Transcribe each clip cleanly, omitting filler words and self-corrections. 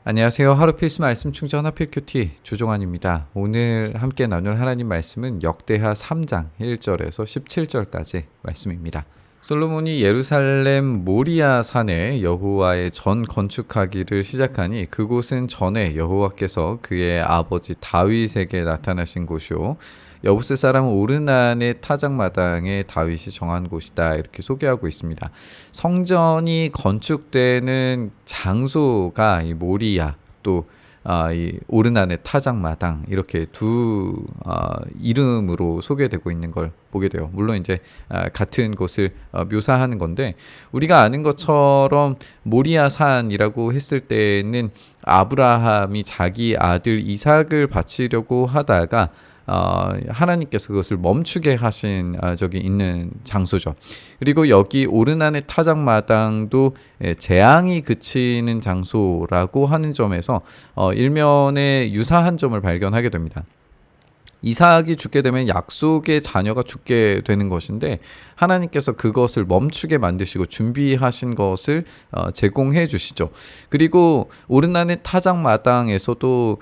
안녕하세요. 하루 필수 말씀 충전 하필 큐티 조종환입니다. 오늘 함께 나눌 하나님 말씀은 역대하 3장 1절에서 17절까지 말씀입니다. 솔로몬이 예루살렘 모리아 산에 여호와의 전 건축하기를 시작하니 그곳은 전에 여호와께서 그의 아버지 다윗에게 나타나신 곳이요 여부스 사람 오르난의 타작마당에 다윗이 정한 곳이다, 이렇게 소개하고 있습니다. 성전이 건축되는 장소가 이 모리아, 또 이 오르난의 타작마당, 이렇게 두 이름으로 소개되고 있는 걸 보게 돼요. 물론 이제 같은 곳을 묘사하는 건데, 우리가 아는 것처럼 모리아 산이라고 했을 때는 아브라함이 자기 아들 이삭을 바치려고 하다가 하나님께서 그것을 멈추게 하신 적이 있는 장소죠. 그리고 여기 오르난의 타작마당도 재앙이 그치는 장소라고 하는 점에서 일면에 유사한 점을 발견하게 됩니다. 이삭이 죽게 되면 약속의 자녀가 죽게 되는 것인데, 하나님께서 그것을 멈추게 만드시고 준비하신 것을 제공해 주시죠. 그리고 오르난의 타작마당에서도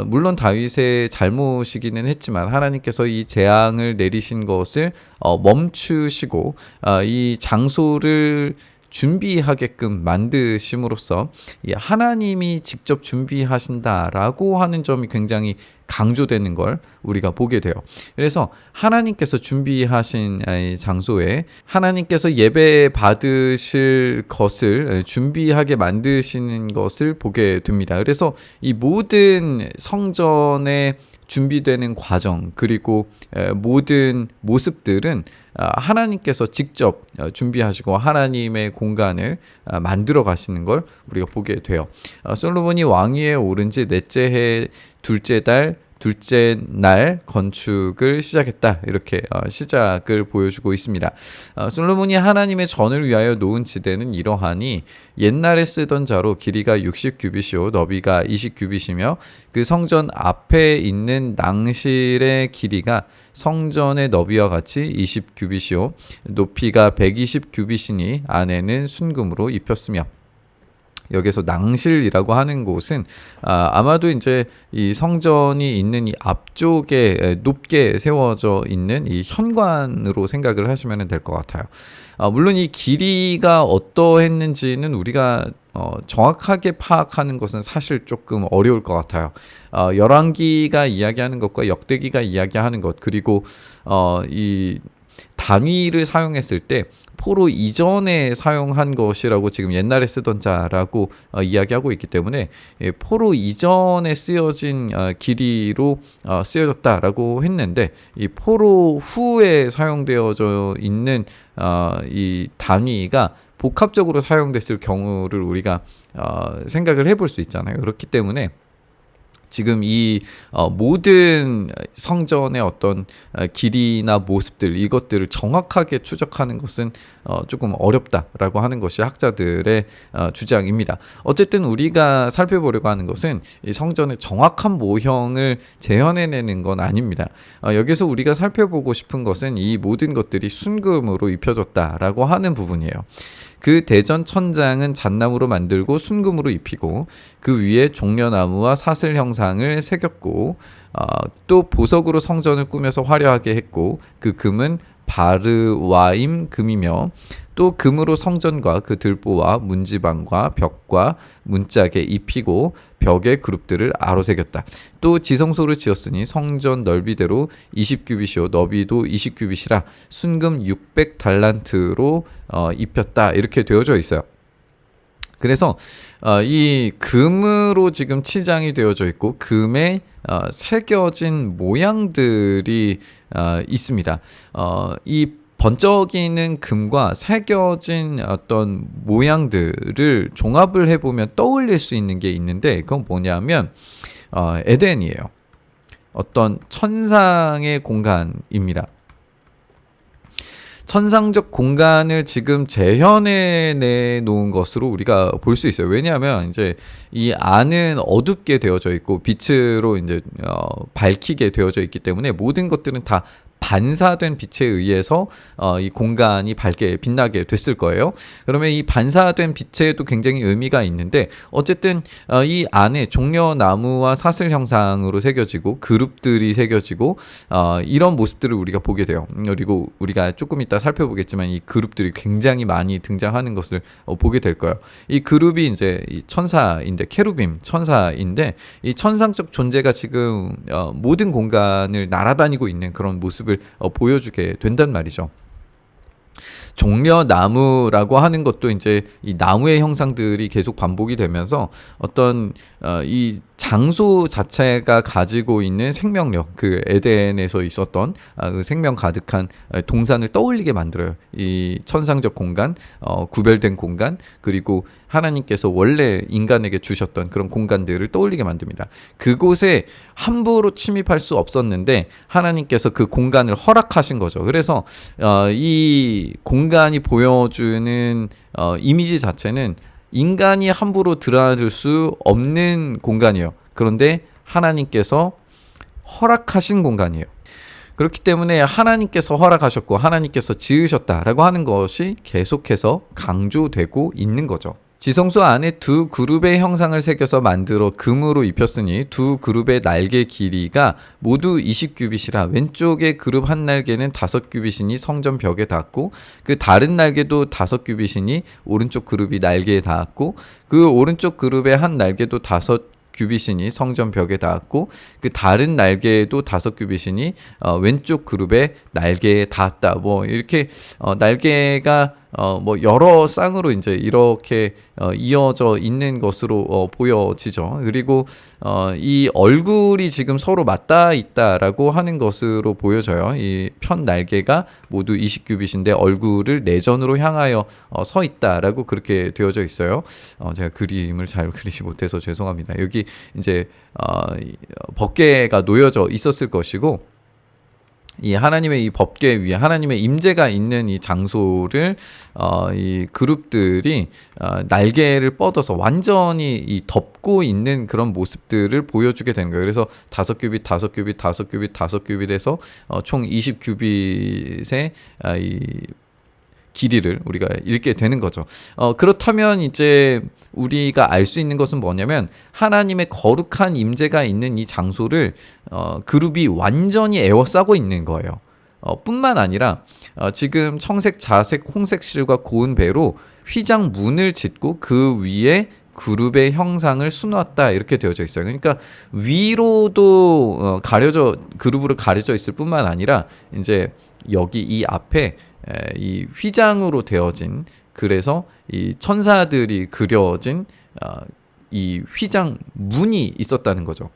물론 다윗의 잘못이기는 했지만 하나님께서 이 재앙을 내리신 것을 멈추시고 이 장소를 준비하게끔 만드심으로써 하나님이 직접 준비하신다라고 하는 점이 굉장히 강조되는 걸 우리가 보게 돼요. 그래서 하나님께서 준비하신 장소에 하나님께서 예배 받으실 것을 준비하게 만드시는 것을 보게 됩니다. 그래서 이 모든 성전에 준비되는 과정, 그리고 모든 모습들은 하나님께서 직접 준비하시고 하나님의 공간을 만들어 가시는 걸 우리가 보게 돼요. 솔로몬이 왕위에 오른 지 넷째 해 둘째 달 둘째 날 건축을 시작했다, 이렇게 시작을 보여주고 있습니다. 솔로몬이 하나님의 전을 위하여 놓은 지대는 이러하니 옛날에 쓰던 자로 길이가 60규빗이요 너비가 20규빗이며 그 성전 앞에 있는 낭실의 길이가 성전의 너비와 같이 20규빗이요 높이가 120규빗이니 안에는 순금으로 입혔으며. 여기서 낭실이라고 하는 곳은 아마도 이제 이 성전이 있는 이 앞쪽에 높게 세워져 있는 이 현관으로 생각을 하시면 될 것 같아요. 물론 이 길이가 어떠했는지는 우리가 정확하게 파악하는 것은 사실 조금 어려울 것 같아요. 열왕기가 이야기하는 것과 역대기가 이야기하는 것, 그리고 이 단위를 사용했을 때 포로 이전에 사용한 것이라고 지금 옛날에 쓰던 자라고 이야기하고 있기 때문에 포로 이전에 쓰여진 길이로 쓰여졌다라고 했는데, 이 포로 후에 사용되어져 있는 이 단위가 복합적으로 사용됐을 경우를 우리가 생각을 해볼 수 있잖아요. 그렇기 때문에 지금 이 모든 성전의 어떤 길이나 모습들, 이것들을 정확하게 추적하는 것은 조금 어렵다라고 하는 것이 학자들의 주장입니다. 어쨌든 우리가 살펴보려고 하는 것은 이 성전의 정확한 모형을 재현해내는 건 아닙니다. 여기서 우리가 살펴보고 싶은 것은 이 모든 것들이 순금으로 입혀졌다라고 하는 부분이에요. 그 대전 천장은 잣나무로 만들고 순금으로 입히고 그 위에 종려나무와 사슬 형상을 새겼고 또 보석으로 성전을 꾸며서 화려하게 했고 그 금은 바르와임 금이며 또 금으로 성전과 그 들보와 문지방과 벽과 문짝에 입히고 벽에 그룹들을 아로새겼다. 또 지성소를 지었으니 성전 넓이대로 20규빗이요 너비도 20규빗이라 순금 600달란트로 입혔다, 이렇게 되어져 있어요. 그래서 이 금으로 지금 치장이 되어져 있고 금에 새겨진 모양들이 있습니다. 이 번쩍이는 금과 새겨진 어떤 모양들을 종합을 해보면 떠올릴 수 있는 게 있는데, 그건 뭐냐면 에덴이에요. 어떤 천상의 공간입니다. 천상적 공간을 지금 재현해 놓은 것으로 우리가 볼 수 있어요. 왜냐하면 이제 이 안은 어둡게 되어져 있고 빛으로 이제 밝히게 되어져 있기 때문에 모든 것들은 다 반사된 빛에 의해서 이 공간이 밝게 빛나게 됐을 거예요. 그러면 이 반사된 빛에도 굉장히 의미가 있는데 어쨌든 이 안에 종려나무와 사슬 형상으로 새겨지고 그룹들이 새겨지고 이런 모습들을 우리가 보게 돼요. 그리고 우리가 조금 이따 살펴보겠지만 이 그룹들이 굉장히 많이 등장하는 것을 보게 될 거예요. 이 그룹이 이제 이 천사인데 케루빔 천사인데 이 천상적 존재가 지금 모든 공간을 날아다니고 있는 그런 모습을 보여주게 된단 말이죠. 종려나무라고 하는 것도 이제 이 나무의 형상들이 계속 반복이 되면서 어떤 이 장소 자체가 가지고 있는 생명력, 그 에덴에서 있었던 그 생명 가득한 동산을 떠올리게 만들어요. 이 천상적 공간, 구별된 공간, 그리고 하나님께서 원래 인간에게 주셨던 그런 공간들을 떠올리게 만듭니다. 그곳에 함부로 침입할 수 없었는데 하나님께서 그 공간을 허락하신 거죠. 그래서 이 공간이 보여주는 이미지 자체는 인간이 함부로 들어줄 수 없는 공간이에요. 그런데 하나님께서 허락하신 공간이에요. 그렇기 때문에 하나님께서 허락하셨고 하나님께서 지으셨다라고 하는 것이 계속해서 강조되고 있는 거죠. 지성소 안에 두 그룹의 형상을 새겨서 만들어 금으로 입혔으니 두 그룹의 날개 길이가 모두 20규빗이라 왼쪽의 그룹 한 날개는 5규빗이니 성전 벽에 닿고 그 다른 날개도 5규빗이니 오른쪽 그룹이 날개에 닿았고 그 오른쪽 그룹의 한 날개도 5규빗이니 성전 벽에 닿았고 그 다른 날개도 5규빗이니 왼쪽 그룹의 날개에 닿았다. 뭐 이렇게 날개가 뭐 여러 쌍으로 이제 이렇게 이어져 있는 것으로 보여지죠. 그리고 이 얼굴이 지금 서로 맞닿아 있다라고 하는 것으로 보여져요. 이 편 날개가 모두 20규빗인데 얼굴을 내전으로 향하여 서 있다라고 그렇게 되어져 있어요. 제가 그림을 잘 그리지 못해서 죄송합니다. 여기 이제 법궤가 놓여져 있었을 것이고 이 하나님의 이 법궤 위에 하나님의 임재가 있는 이 장소를 이 그룹들이 날개를 뻗어서 완전히 이 덮고 있는 그런 모습들을 보여주게 되는 거예요. 그래서 5규빗, 5규빗, 5규빗, 5규빗에서 총 20규빗의 이 길이를 우리가 읽게 되는 거죠. 그렇다면 이제 우리가 알 수 있는 것은 뭐냐면 하나님의 거룩한 임재가 있는 이 장소를 그룹이 완전히 에워싸고 있는 거예요. 뿐만 아니라 지금 청색, 자색, 홍색 실과 고운 배로 휘장 문을 짓고 그 위에 그룹의 형상을 수놓았다 이렇게 되어져 있어요. 그러니까 위로도 그룹으로 가려져 있을 뿐만 아니라 이제 여기 이 앞에 이 휘장으로 되어진 그래서 이 천사들이 그려진 이 휘장 문이 있었다는 거죠.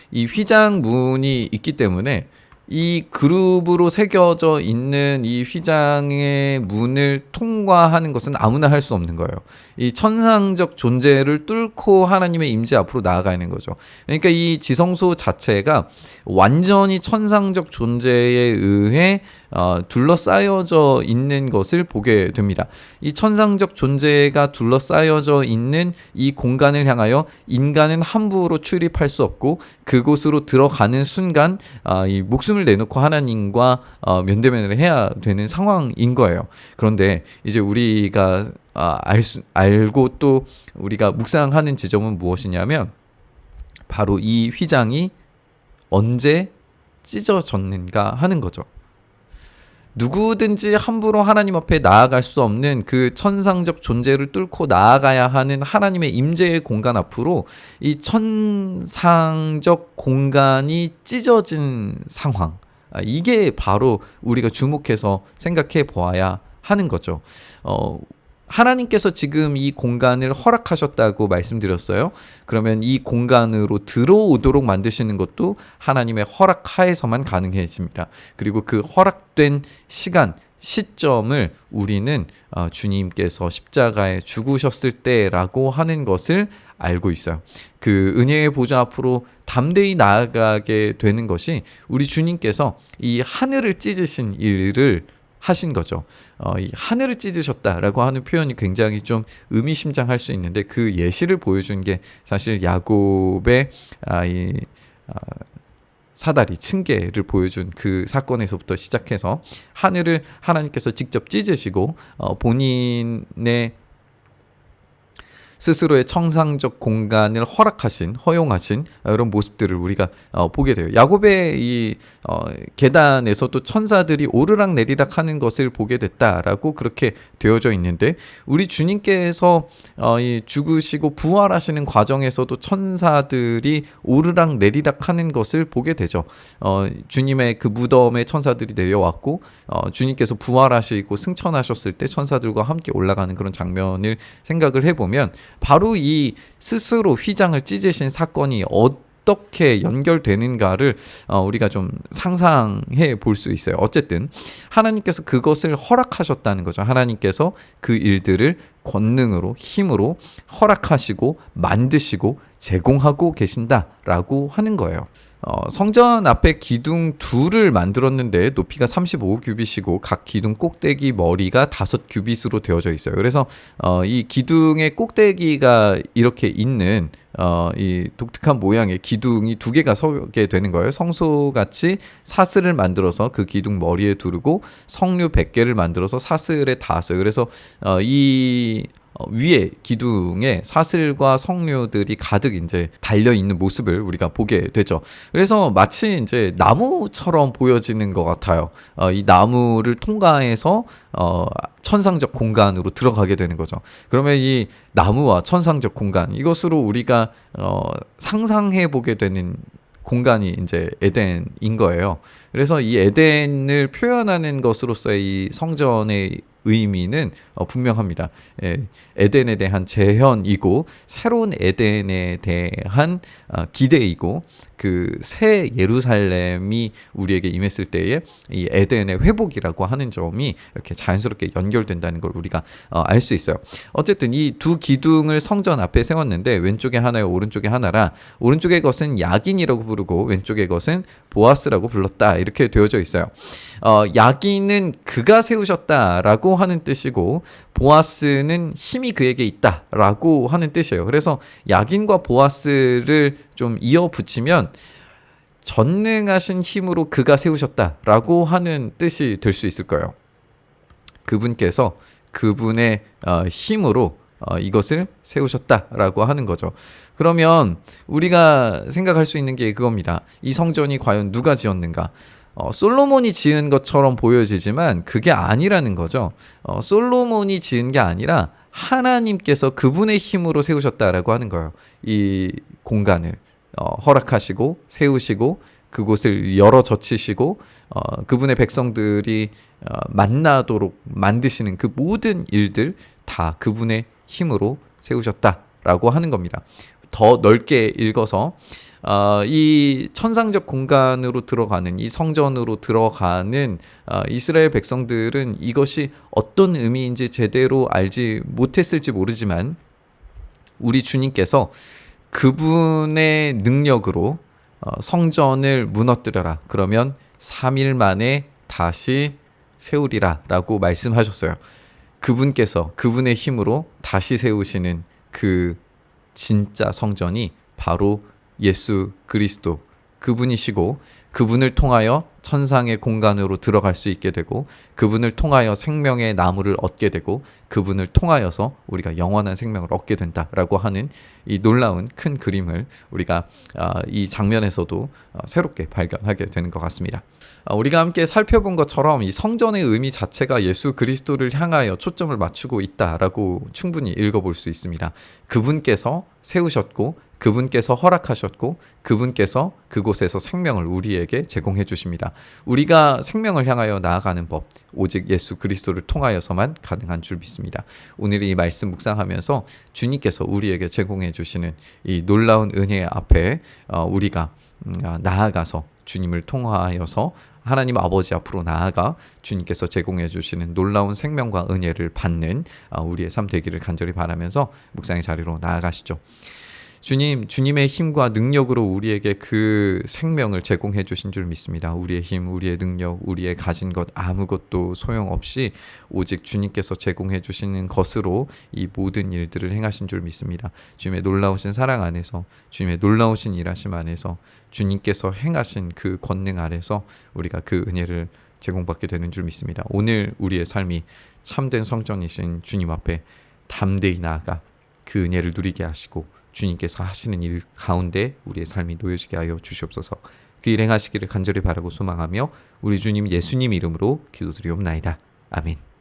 이 휘장 문이 있기 때문에 이 그룹으로 새겨져 있는 이 휘장의 문을 통과하는 것은 아무나 할 수 없는 거예요. 이 천상적 존재를 뚫고 하나님의 임재 앞으로 나아가는 거죠. 그러니까 이 지성소 자체가 완전히 천상적 존재에 의해 둘러싸여져 있는 것을 보게 됩니다. 이 천상적 존재가 둘러싸여져 있는 이 공간을 향하여 인간은 함부로 출입할 수 없고 그곳으로 들어가는 순간 이 목숨을 내놓고 하나님과 면대면을 해야 되는 상황인 거예요. 그런데 이제 우리가 알고 또 우리가 묵상하는 지점은 무엇이냐면 바로 이 휘장이 언제 찢어졌는가 하는 거죠. 누구든지 함부로 하나님 앞에 나아갈 수 없는 그 천상적 존재를 뚫고 나아가야 하는 하나님의 임재의 공간 앞으로 이 천상적 공간이 찢어진 상황, 이게 바로 우리가 주목해서 생각해 보아야 하는 거죠. 하나님께서 지금 이 공간을 허락하셨다고 말씀드렸어요. 그러면 이 공간으로 들어오도록 만드시는 것도 하나님의 허락하에서만 가능해집니다. 그리고 그 허락된 시점을 우리는 주님께서 십자가에 죽으셨을 때라고 하는 것을 알고 있어요. 그 은혜의 보좌 앞으로 담대히 나아가게 되는 것이 우리 주님께서 이 하늘을 찢으신 일을 하신 거죠. 이 하늘을 찢으셨다라고 하는 표현이 굉장히 좀 의미심장할 수 있는데 그 예시를 보여준 게 사실 야곱의 사다리 층계를 보여준 그 사건에서부터 시작해서 하늘을 하나님께서 직접 찢으시고 본인의 스스로의 청상적 공간을 허용하신 이런 모습들을 우리가 보게 돼요. 야곱의 이 계단에서도 천사들이 오르락내리락 하는 것을 보게 됐다라고 그렇게 되어져 있는데, 우리 주님께서 이 죽으시고 부활하시는 과정에서도 천사들이 오르락내리락 하는 것을 보게 되죠. 주님의 그 무덤에 천사들이 내려왔고, 주님께서 부활하시고 승천하셨을 때 천사들과 함께 올라가는 그런 장면을 생각을 해보면 바로 이 스스로 휘장을 찢으신 사건이 어떻게 연결되는가를 우리가 좀 상상해 볼 수 있어요. 어쨌든 하나님께서 그것을 허락하셨다는 거죠. 하나님께서 그 일들을 권능으로, 힘으로 허락하시고 만드시고 제공하고 계신다라고 하는 거예요. 성전 앞에 기둥 둘을 만들었는데 높이가 35규빗이고 각 기둥 꼭대기 머리가 5규빗으로 되어져 있어요. 그래서 이 기둥의 꼭대기가 이렇게 있는 이 독특한 모양의 기둥이 2개가 서게 되는 거예요. 성소같이 사슬을 만들어서 그 기둥 머리에 두르고 성류 100개를 만들어서 사슬에 닿았어요. 그래서 이 위에 기둥에 사슬과 성류들이 가득 이제 달려 있는 모습을 우리가 보게 되죠. 그래서 마치 이제 나무처럼 보여지는 것 같아요. 이 나무를 통과해서 천상적 공간으로 들어가게 되는 거죠. 그러면 이 나무와 천상적 공간, 이것으로 우리가 상상해 보게 되는 공간이 이제 에덴인 거예요. 그래서 이 에덴을 표현하는 것으로서의 이 성전의 의미는 분명합니다. 에덴에 대한 재현이고 새로운 에덴에 대한 기대이고, 그 새 예루살렘이 우리에게 임했을 때에 이 에덴의 회복이라고 하는 점이 이렇게 자연스럽게 연결된다는 걸 우리가 알 수 있어요. 어쨌든 이 2 기둥을 성전 앞에 세웠는데 왼쪽에 하나요, 오른쪽에 하나라. 오른쪽의 것은 야긴이라고 부르고 왼쪽의 것은 보아스라고 불렀다, 이렇게 되어져 있어요. 야긴은 그가 세우셨다라고 하는 뜻이고 보아스는 힘이 그에게 있다라고 하는 뜻이에요. 그래서 야긴과 보아스를 좀 이어 붙이면 전능하신 힘으로 그가 세우셨다라고 하는 뜻이 될 수 있을 거예요. 그분께서 그분의 힘으로 이것을 세우셨다라고 하는 거죠. 그러면 우리가 생각할 수 있는 게 그겁니다. 이 성전이 과연 누가 지었는가? 솔로몬이 지은 것처럼 보여지지만 그게 아니라는 거죠. 솔로몬이 지은 게 아니라 하나님께서 그분의 힘으로 세우셨다라고 하는 거예요. 이 공간을 허락하시고 세우시고 그곳을 열어 젖히시고 그분의 백성들이 만나도록 만드시는 그 모든 일들 다 그분의 힘으로 세우셨다라고 하는 겁니다. 더 넓게 읽어서 이 천상적 공간으로 들어가는, 이 성전으로 들어가는 이스라엘 백성들은 이것이 어떤 의미인지 제대로 알지 못했을지 모르지만 우리 주님께서 그분의 능력으로 성전을 무너뜨려라, 그러면 3일 만에 다시 세우리라 라고 말씀하셨어요. 그분께서 그분의 힘으로 다시 세우시는 그 진짜 성전이 바로 예수 그리스도, 그분이시고 그분을 통하여 천상의 공간으로 들어갈 수 있게 되고 그분을 통하여 생명의 나무를 얻게 되고 그분을 통하여서 우리가 영원한 생명을 얻게 된다라고 하는 이 놀라운 큰 그림을 우리가 이 장면에서도 새롭게 발견하게 되는 것 같습니다. 우리가 함께 살펴본 것처럼 이 성전의 의미 자체가 예수 그리스도를 향하여 초점을 맞추고 있다라고 충분히 읽어볼 수 있습니다. 그분께서 세우셨고 그분께서 허락하셨고 그분께서 그곳에서 생명을 우리에게 제공해 주십니다. 우리가 생명을 향하여 나아가는 법, 오직 예수 그리스도를 통하여서만 가능한 줄 믿습니다. 오늘 이 말씀 묵상하면서 주님께서 우리에게 제공해 주시는 이 놀라운 은혜 앞에 우리가 나아가서 주님을 통하여서 하나님 아버지 앞으로 나아가 주님께서 제공해 주시는 놀라운 생명과 은혜를 받는 우리의 삶 되기를 간절히 바라면서 묵상의 자리로 나아가시죠. 주님의 힘과 능력으로 우리에게 그 생명을 제공해 주신 줄 믿습니다. 우리의 힘, 우리의 능력, 우리의 가진 것 아무것도 소용없이 오직 주님께서 제공해 주시는 것으로 이 모든 일들을 행하신 줄 믿습니다. 주님의 놀라우신 사랑 안에서, 주님의 놀라우신 일하심 안에서, 주님께서 행하신 그 권능 아래서 우리가 그 은혜를 제공받게 되는 줄 믿습니다. 오늘 우리의 삶이 참된 성전이신 주님 앞에 담대히 나아가 그 은혜를 누리게 하시고 주님께서 하시는 일 가운데 우리의 삶이 놓여지게 하여 주시옵소서. 그 일 행하시기를 간절히 바라고 소망하며 우리 주님 예수님 이름으로 기도드리옵나이다. 아멘.